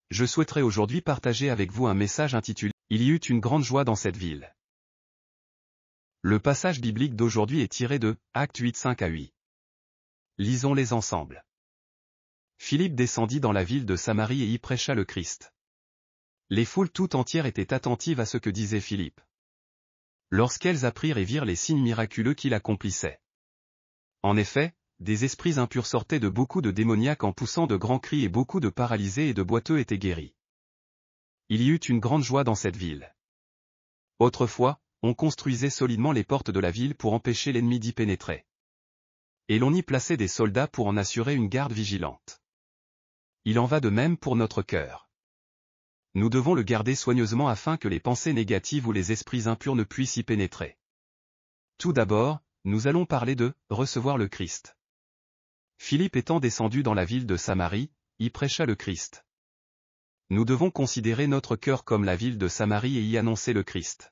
je souhaiterais aujourd'hui partager avec vous un message intitulé « Il y eut une grande joie dans cette ville ». Le passage biblique d'aujourd'hui est tiré de Actes 8, 5 à 8. Lisons-les ensemble. Philippe descendit dans la ville de Samarie et y prêcha le Christ. Les foules tout entières étaient attentives à ce que disait Philippe. Lorsqu'elles apprirent et virent les signes miraculeux qu'il accomplissait. En effet, des esprits impurs sortaient de beaucoup de démoniaques en poussant de grands cris et beaucoup de paralysés et de boiteux étaient guéris. Il y eut une grande joie dans cette ville. Autrefois, on construisait solidement les portes de la ville pour empêcher l'ennemi d'y pénétrer. Et l'on y plaçait des soldats pour en assurer une garde vigilante. Il en va de même pour notre cœur. Nous devons le garder soigneusement afin que les pensées négatives ou les esprits impurs ne puissent y pénétrer. Tout d'abord, nous allons parler de « recevoir le Christ ». Philippe étant descendu dans la ville de Samarie, y prêcha le Christ. Nous devons considérer notre cœur comme la ville de Samarie et y annoncer le Christ.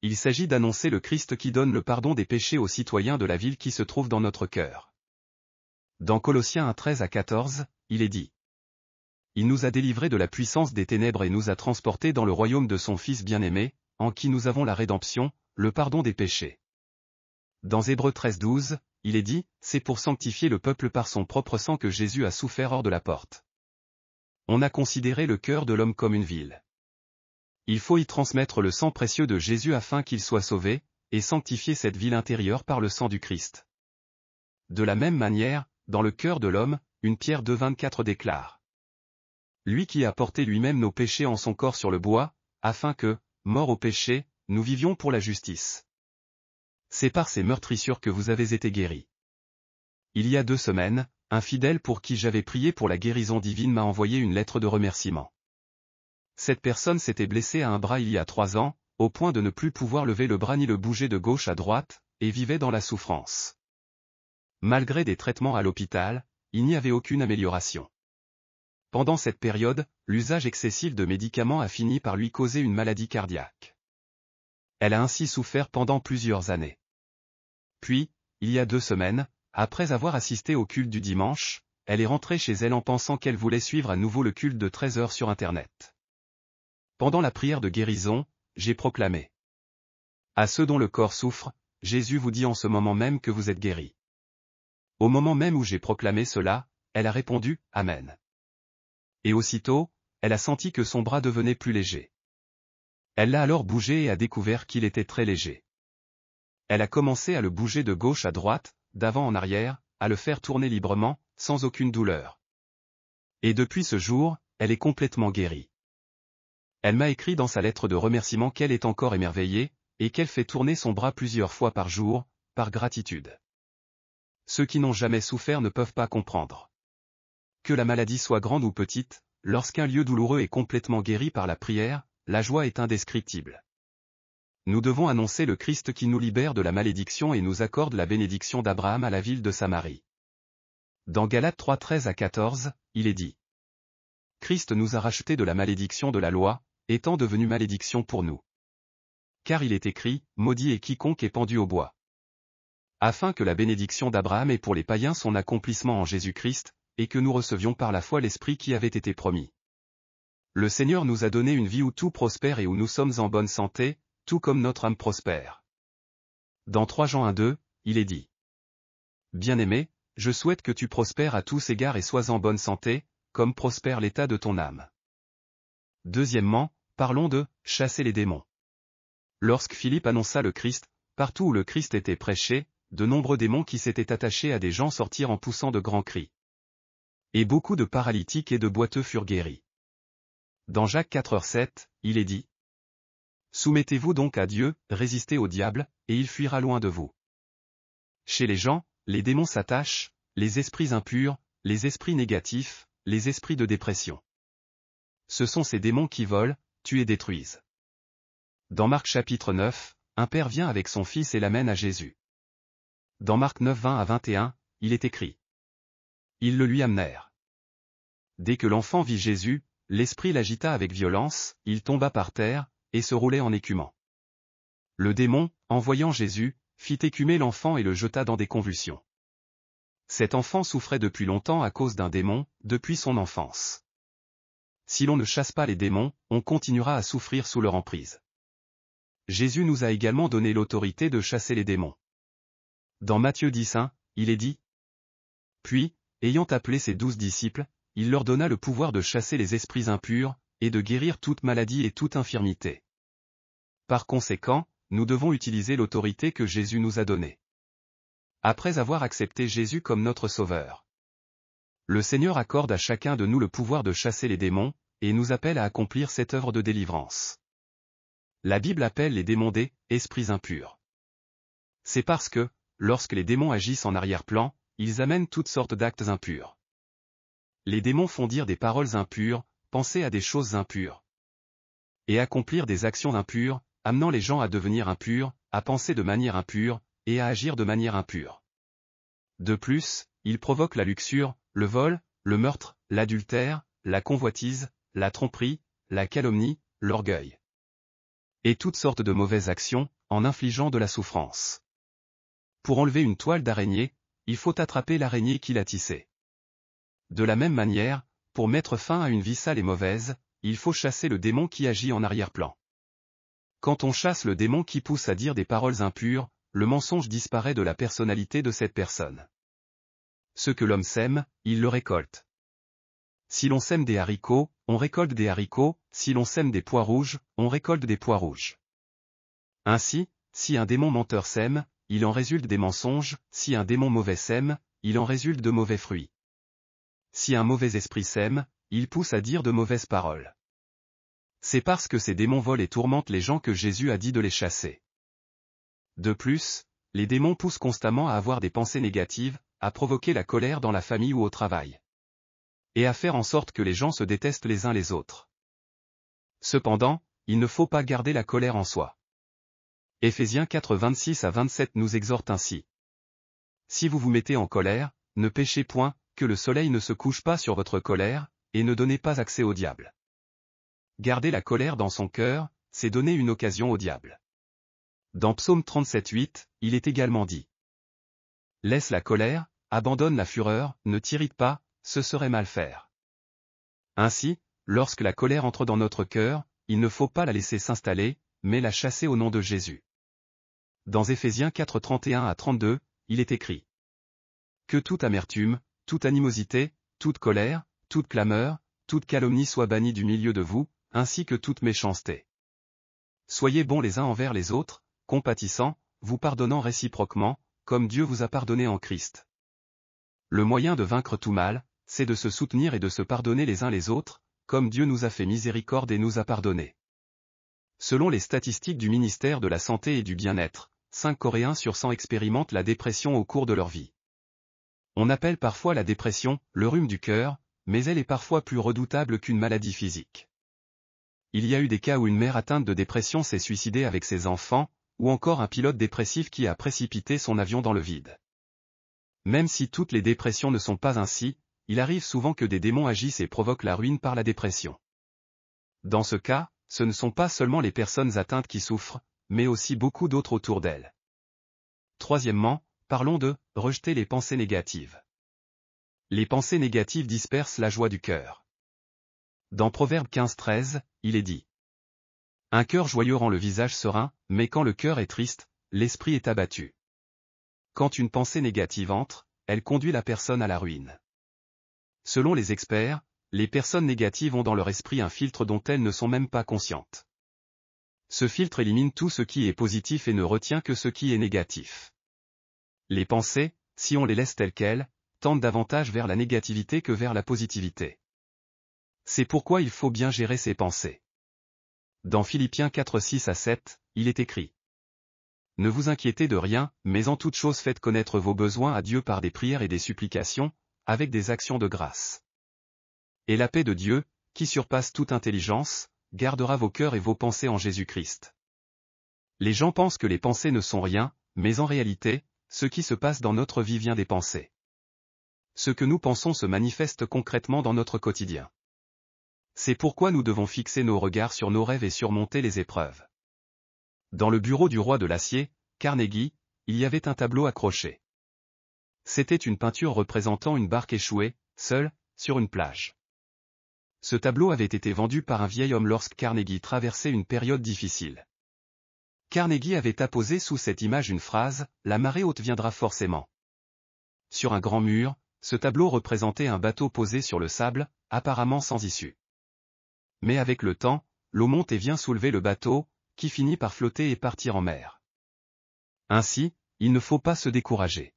Il s'agit d'annoncer le Christ qui donne le pardon des péchés aux citoyens de la ville qui se trouve dans notre cœur. Dans Colossiens 1, 13 à 14, il est dit. Il nous a délivrés de la puissance des ténèbres et nous a transportés dans le royaume de son Fils bien-aimé, en qui nous avons la rédemption, le pardon des péchés. Dans Hébreux 13, 12, il est dit, c'est pour sanctifier le peuple par son propre sang que Jésus a souffert hors de la porte. On a considéré le cœur de l'homme comme une ville. Il faut y transmettre le sang précieux de Jésus afin qu'il soit sauvé, et sanctifier cette ville intérieure par le sang du Christ. De la même manière, dans le cœur de l'homme, une Pierre 2,24 déclare. Lui qui a porté lui-même nos péchés en son corps sur le bois, afin que, morts au péché, nous vivions pour la justice. C'est par ces meurtrissures que vous avez été guéris. Il y a 2 semaines, un fidèle pour qui j'avais prié pour la guérison divine m'a envoyé une lettre de remerciement. Cette personne s'était blessée à un bras il y a 3 ans, au point de ne plus pouvoir lever le bras ni le bouger de gauche à droite, et vivait dans la souffrance. Malgré des traitements à l'hôpital, il n'y avait aucune amélioration. Pendant cette période, l'usage excessif de médicaments a fini par lui causer une maladie cardiaque. Elle a ainsi souffert pendant plusieurs années. Puis, il y a 2 semaines, après avoir assisté au culte du dimanche, elle est rentrée chez elle en pensant qu'elle voulait suivre à nouveau le culte de 13 heures sur Internet. Pendant la prière de guérison, j'ai proclamé. À ceux dont le corps souffre, Jésus vous dit en ce moment même que vous êtes guéris. Au moment même où j'ai proclamé cela, elle a répondu « Amen ». Et aussitôt, elle a senti que son bras devenait plus léger. Elle l'a alors bougé et a découvert qu'il était très léger. Elle a commencé à le bouger de gauche à droite, d'avant en arrière, à le faire tourner librement, sans aucune douleur. Et depuis ce jour, elle est complètement guérie. Elle m'a écrit dans sa lettre de remerciement qu'elle est encore émerveillée, et qu'elle fait tourner son bras plusieurs fois par jour, par gratitude. Ceux qui n'ont jamais souffert ne peuvent pas comprendre. Que la maladie soit grande ou petite, lorsqu'un lieu douloureux est complètement guéri par la prière, la joie est indescriptible. Nous devons annoncer le Christ qui nous libère de la malédiction et nous accorde la bénédiction d'Abraham à la ville de Samarie. Dans Galates 3, 13 à 14, il est dit. Christ nous a rachetés de la malédiction de la loi, étant devenu malédiction pour nous. Car il est écrit, maudit est quiconque est pendu au bois. Afin que la bénédiction d'Abraham ait pour les païens son accomplissement en Jésus-Christ, et que nous recevions par la foi l'Esprit qui avait été promis. Le Seigneur nous a donné une vie où tout prospère et où nous sommes en bonne santé, tout comme notre âme prospère. Dans 3 Jean 1, 2, il est dit. Bien-aimé, je souhaite que tu prospères à tous égards et sois en bonne santé, comme prospère l'état de ton âme. Deuxièmement, parlons de « chasser les démons ». Lorsque Philippe annonça le Christ, partout où le Christ était prêché, de nombreux démons qui s'étaient attachés à des gens sortirent en poussant de grands cris. Et beaucoup de paralytiques et de boiteux furent guéris. Dans Jacques 4,7, il est dit. Soumettez-vous donc à Dieu, résistez au diable, et il fuira loin de vous. Chez les gens, les démons s'attachent, les esprits impurs, les esprits négatifs, les esprits de dépression. Ce sont ces démons qui volent, tuent et détruisent. Dans Marc chapitre 9, un père vient avec son fils et l'amène à Jésus. Dans Marc 9, 20 à 21, il est écrit. Ils le lui amenèrent. Dès que l'enfant vit Jésus, l'esprit l'agita avec violence, il tomba par terre, et se roulait en écumant. Le démon, en voyant Jésus, fit écumer l'enfant et le jeta dans des convulsions. Cet enfant souffrait depuis longtemps à cause d'un démon, depuis son enfance. si l'on ne chasse pas les démons, on continuera à souffrir sous leur emprise. Jésus nous a également donné l'autorité de chasser les démons. Dans Matthieu 10:1, il est dit: Puis, ayant appelé ses 12 disciples, il leur donna le pouvoir de chasser les esprits impurs, et de guérir toute maladie et toute infirmité. Par conséquent, nous devons utiliser l'autorité que Jésus nous a donnée. Après avoir accepté Jésus comme notre Sauveur, le Seigneur accorde à chacun de nous le pouvoir de chasser les démons, et nous appelle à accomplir cette œuvre de délivrance. La Bible appelle les démons des « esprits impurs ». C'est parce que, lorsque les démons agissent en arrière-plan, ils amènent toutes sortes d'actes impurs. Les démons font dire des paroles impures, penser à des choses impures, et accomplir des actions impures, amenant les gens à devenir impurs, à penser de manière impure, et à agir de manière impure. De plus, ils provoquent la luxure, le vol, le meurtre, l'adultère, la convoitise, la tromperie, la calomnie, l'orgueil, et toutes sortes de mauvaises actions, en infligeant de la souffrance. Pour enlever une toile d'araignée, il faut attraper l'araignée qui l'a tissée. De la même manière, pour mettre fin à une vie sale et mauvaise, il faut chasser le démon qui agit en arrière-plan. Quand on chasse le démon qui pousse à dire des paroles impures, le mensonge disparaît de la personnalité de cette personne. Ce que l'homme sème, il le récolte. Si l'on sème des haricots, on récolte des haricots, si l'on sème des pois rouges, on récolte des pois rouges. Ainsi, si un démon menteur sème, il en résulte des mensonges, si un démon mauvais sème, il en résulte de mauvais fruits. Si un mauvais esprit sème, il pousse à dire de mauvaises paroles. C'est parce que ces démons volent et tourmentent les gens que Jésus a dit de les chasser. De plus, les démons poussent constamment à avoir des pensées négatives, à provoquer la colère dans la famille ou au travail, et à faire en sorte que les gens se détestent les uns les autres. Cependant, il ne faut pas garder la colère en soi. Éphésiens 4, 26-27 nous exhorte ainsi. Si vous vous mettez en colère, ne péchez point, que le soleil ne se couche pas sur votre colère, et ne donnez pas accès au diable. Garder la colère dans son cœur, c'est donner une occasion au diable. Dans Psaume 37:8, il est également dit: Laisse la colère, abandonne la fureur, ne t'irrite pas, ce serait mal faire. Ainsi, lorsque la colère entre dans notre cœur, il ne faut pas la laisser s'installer, mais la chasser au nom de Jésus. Dans Éphésiens 4, 31-32, il est écrit: Que toute amertume, toute animosité, toute colère, toute clameur, toute calomnie soit bannie du milieu de vous, ainsi que toute méchanceté. Soyez bons les uns envers les autres, compatissants, vous pardonnant réciproquement, comme Dieu vous a pardonné en Christ. Le moyen de vaincre tout mal, c'est de se soutenir et de se pardonner les uns les autres, comme Dieu nous a fait miséricorde et nous a pardonné. Selon les statistiques du ministère de la Santé et du Bien-être, 5 Coréens sur 100 expérimentent la dépression au cours de leur vie. On appelle parfois la dépression le rhume du cœur, mais elle est parfois plus redoutable qu'une maladie physique. Il y a eu des cas où une mère atteinte de dépression s'est suicidée avec ses enfants, ou encore un pilote dépressif qui a précipité son avion dans le vide. Même si toutes les dépressions ne sont pas ainsi, il arrive souvent que des démons agissent et provoquent la ruine par la dépression. Dans ce cas, ce ne sont pas seulement les personnes atteintes qui souffrent, mais aussi beaucoup d'autres autour d'elles. Troisièmement, parlons de « rejeter les pensées négatives ». Les pensées négatives dispersent la joie du cœur. Dans Proverbe 15-13, il est dit: Un cœur joyeux rend le visage serein, mais quand le cœur est triste, l'esprit est abattu. Quand une pensée négative entre, elle conduit la personne à la ruine. Selon les experts, les personnes négatives ont dans leur esprit un filtre dont elles ne sont même pas conscientes. Ce filtre élimine tout ce qui est positif et ne retient que ce qui est négatif. Les pensées, si on les laisse telles quelles, tendent davantage vers la négativité que vers la positivité. C'est pourquoi il faut bien gérer ses pensées. Dans Philippiens 4, 6-7, il est écrit: Ne vous inquiétez de rien, mais en toute chose faites connaître vos besoins à Dieu par des prières et des supplications, avec des actions de grâce. Et la paix de Dieu, qui surpasse toute intelligence, gardera vos cœurs et vos pensées en Jésus-Christ. Les gens pensent que les pensées ne sont rien, mais en réalité, ce qui se passe dans notre vie vient des pensées. Ce que nous pensons se manifeste concrètement dans notre quotidien. C'est pourquoi nous devons fixer nos regards sur nos rêves et surmonter les épreuves. Dans le bureau du roi de l'acier, Carnegie, il y avait un tableau accroché. C'était une peinture représentant une barque échouée, seule, sur une plage. Ce tableau avait été vendu par un vieil homme lorsque Carnegie traversait une période difficile. Carnegie avait apposé sous cette image une phrase, « La marée haute viendra forcément ». Sur un grand mur, ce tableau représentait un bateau posé sur le sable, apparemment sans issue. Mais avec le temps, l'eau monte et vient soulever le bateau, qui finit par flotter et partir en mer. Ainsi, il ne faut pas se décourager.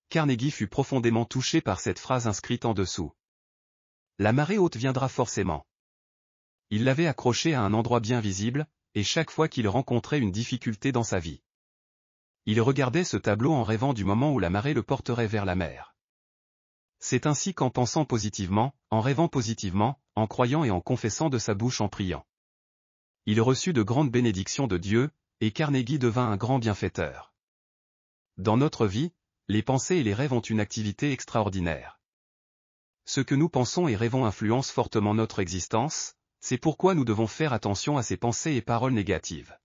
Carnegie fut profondément touché par cette phrase inscrite en dessous. La marée haute viendra forcément. Il l'avait accrochée à un endroit bien visible, et chaque fois qu'il rencontrait une difficulté dans sa vie, il regardait ce tableau en rêvant du moment où la marée le porterait vers la mer. C'est ainsi qu'en pensant positivement, en rêvant positivement, en croyant et en confessant de sa bouche en priant, il reçut de grandes bénédictions de Dieu, et Carnegie devint un grand bienfaiteur. Dans notre vie, les pensées et les rêves ont une activité extraordinaire. Ce que nous pensons et rêvons influence fortement notre existence, c'est pourquoi nous devons faire attention à ces pensées et paroles négatives.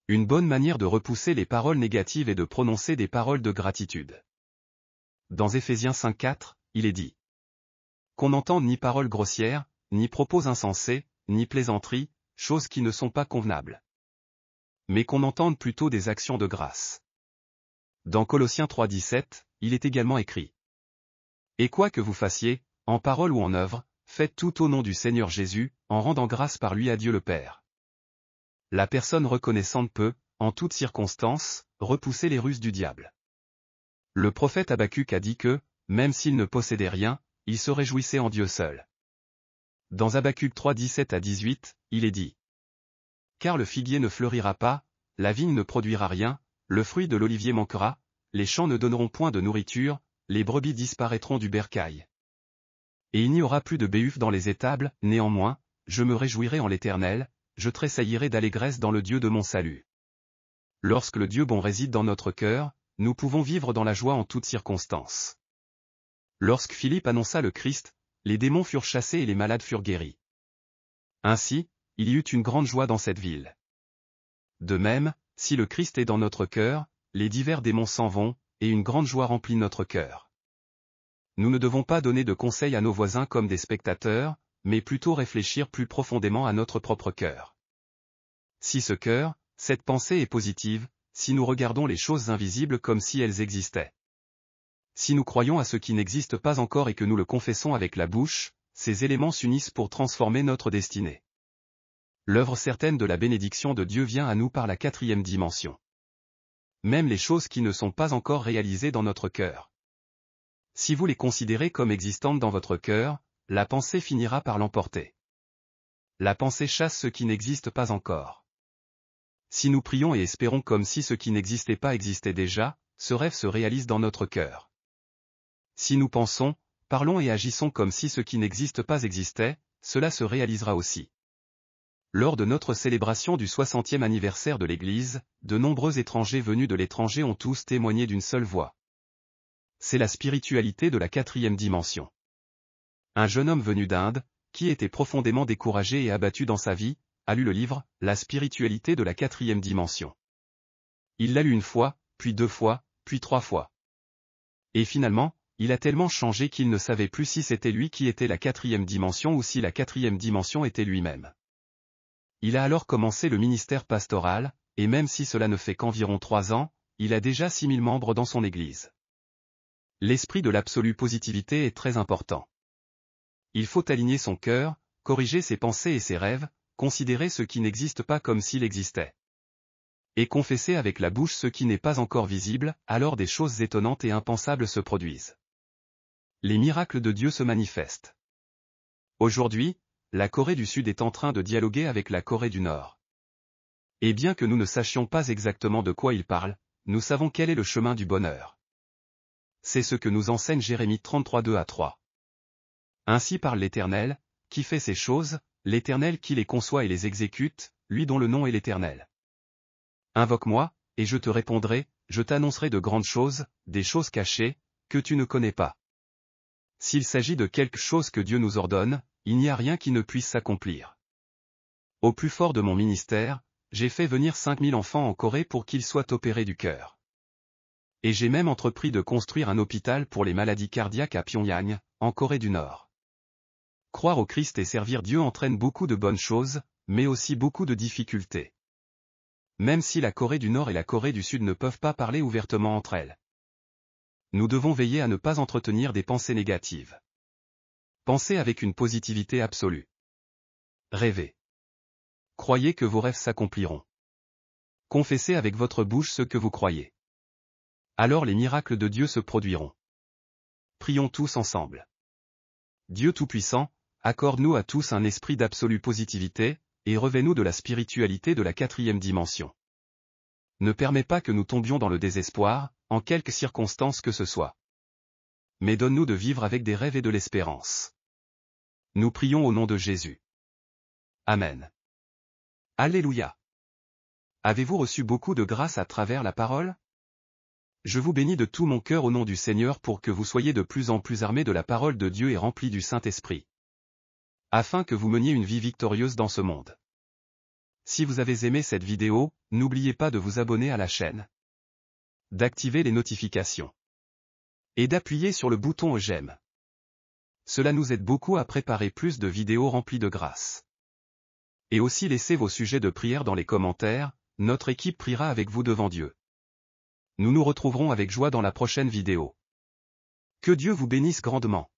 Une bonne manière de repousser les paroles négatives est de prononcer des paroles de gratitude. Dans Éphésiens 5:4, il est dit qu'on n'entende ni paroles grossières, ni propos insensés, ni plaisanteries, choses qui ne sont pas convenables, mais qu'on entende plutôt des actions de grâce. Dans Colossiens 3:17, il est également écrit « Et quoi que vous fassiez, en parole ou en œuvre, faites tout au nom du Seigneur Jésus, en rendant grâce par lui à Dieu le Père. » La personne reconnaissante peut, en toutes circonstances, repousser les ruses du diable. Le prophète Habacuc a dit que, même s'il ne possédait rien, il se réjouissait en Dieu seul. Dans Habacuc 3:17-18, il est dit « Car le figuier ne fleurira pas, la vigne ne produira rien, le fruit de l'olivier manquera, les champs ne donneront point de nourriture, les brebis disparaîtront du bercail. Et il n'y aura plus de béhuf dans les étables, néanmoins, je me réjouirai en l'Éternel, je tressaillirai d'allégresse dans le Dieu de mon salut. » Lorsque le Dieu bon réside dans notre cœur, nous pouvons vivre dans la joie en toutes circonstances. Lorsque Philippe annonça le Christ, les démons furent chassés et les malades furent guéris. Ainsi, il y eut une grande joie dans cette ville. De même, si le Christ est dans notre cœur, les divers démons s'en vont, et une grande joie remplit notre cœur. Nous ne devons pas donner de conseils à nos voisins comme des spectateurs, mais plutôt réfléchir plus profondément à notre propre cœur. Si ce cœur, cette pensée est positive, si nous regardons les choses invisibles comme si elles existaient, si nous croyons à ce qui n'existe pas encore et que nous le confessons avec la bouche, ces éléments s'unissent pour transformer notre destinée. L'œuvre certaine de la bénédiction de Dieu vient à nous par la 4e dimension. Même les choses qui ne sont pas encore réalisées dans notre cœur, si vous les considérez comme existantes dans votre cœur, la pensée finira par l'emporter. La pensée chasse ce qui n'existe pas encore. Si nous prions et espérons comme si ce qui n'existait pas existait déjà, ce rêve se réalise dans notre cœur. Si nous pensons, parlons et agissons comme si ce qui n'existe pas existait, cela se réalisera aussi. Lors de notre célébration du 60e anniversaire de l'Église, de nombreux étrangers venus de l'étranger ont tous témoigné d'une seule voix. C'est la spiritualité de la 4e dimension. Un jeune homme venu d'Inde, qui était profondément découragé et abattu dans sa vie, a lu le livre « La spiritualité de la 4e dimension ». Il l'a lu une fois, puis 2 fois, puis 3 fois. Et finalement, il a tellement changé qu'il ne savait plus si c'était lui qui était la 4e dimension ou si la 4e dimension était lui-même. Il a alors commencé le ministère pastoral, et même si cela ne fait qu'environ 3 ans, il a déjà 6000 membres dans son église. L'esprit de l'absolue positivité est très important. Il faut aligner son cœur, corriger ses pensées et ses rêves, considérer ce qui n'existe pas comme s'il existait. Et confesser avec la bouche ce qui n'est pas encore visible, alors des choses étonnantes et impensables se produisent. Les miracles de Dieu se manifestent. Aujourd'hui, la Corée du Sud est en train de dialoguer avec la Corée du Nord. Et bien que nous ne sachions pas exactement de quoi ils parlent, nous savons quel est le chemin du bonheur. C'est ce que nous enseigne Jérémie 33:2-3. Ainsi parle l'Éternel, qui fait ces choses, l'Éternel qui les conçoit et les exécute, lui dont le nom est l'Éternel. Invoque-moi, et je te répondrai, je t'annoncerai de grandes choses, des choses cachées, que tu ne connais pas. S'il s'agit de quelque chose que Dieu nous ordonne, il n'y a rien qui ne puisse s'accomplir. Au plus fort de mon ministère, j'ai fait venir 5000 enfants en Corée pour qu'ils soient opérés du cœur. Et j'ai même entrepris de construire un hôpital pour les maladies cardiaques à Pyongyang, en Corée du Nord. Croire au Christ et servir Dieu entraîne beaucoup de bonnes choses, mais aussi beaucoup de difficultés. Même si la Corée du Nord et la Corée du Sud ne peuvent pas parler ouvertement entre elles. Nous devons veiller à ne pas entretenir des pensées négatives. Pensez avec une positivité absolue. Rêvez. Croyez que vos rêves s'accompliront. Confessez avec votre bouche ce que vous croyez. Alors les miracles de Dieu se produiront. Prions tous ensemble. Dieu Tout-Puissant, accorde-nous à tous un esprit d'absolue positivité, et revêt-nous de la spiritualité de la 4e dimension. Ne permets pas que nous tombions dans le désespoir, en quelque circonstance que ce soit. Mais donne-nous de vivre avec des rêves et de l'espérance. Nous prions au nom de Jésus. Amen. Alléluia. Avez-vous reçu beaucoup de grâce à travers la parole? Je vous bénis de tout mon cœur au nom du Seigneur pour que vous soyez de plus en plus armés de la parole de Dieu et remplis du Saint-Esprit. Afin que vous meniez une vie victorieuse dans ce monde. Si vous avez aimé cette vidéo, n'oubliez pas de vous abonner à la chaîne, d'activer les notifications et d'appuyer sur le bouton j'aime. Cela nous aide beaucoup à préparer plus de vidéos remplies de grâce. Et aussi laissez vos sujets de prière dans les commentaires, notre équipe priera avec vous devant Dieu. Nous nous retrouverons avec joie dans la prochaine vidéo. Que Dieu vous bénisse grandement.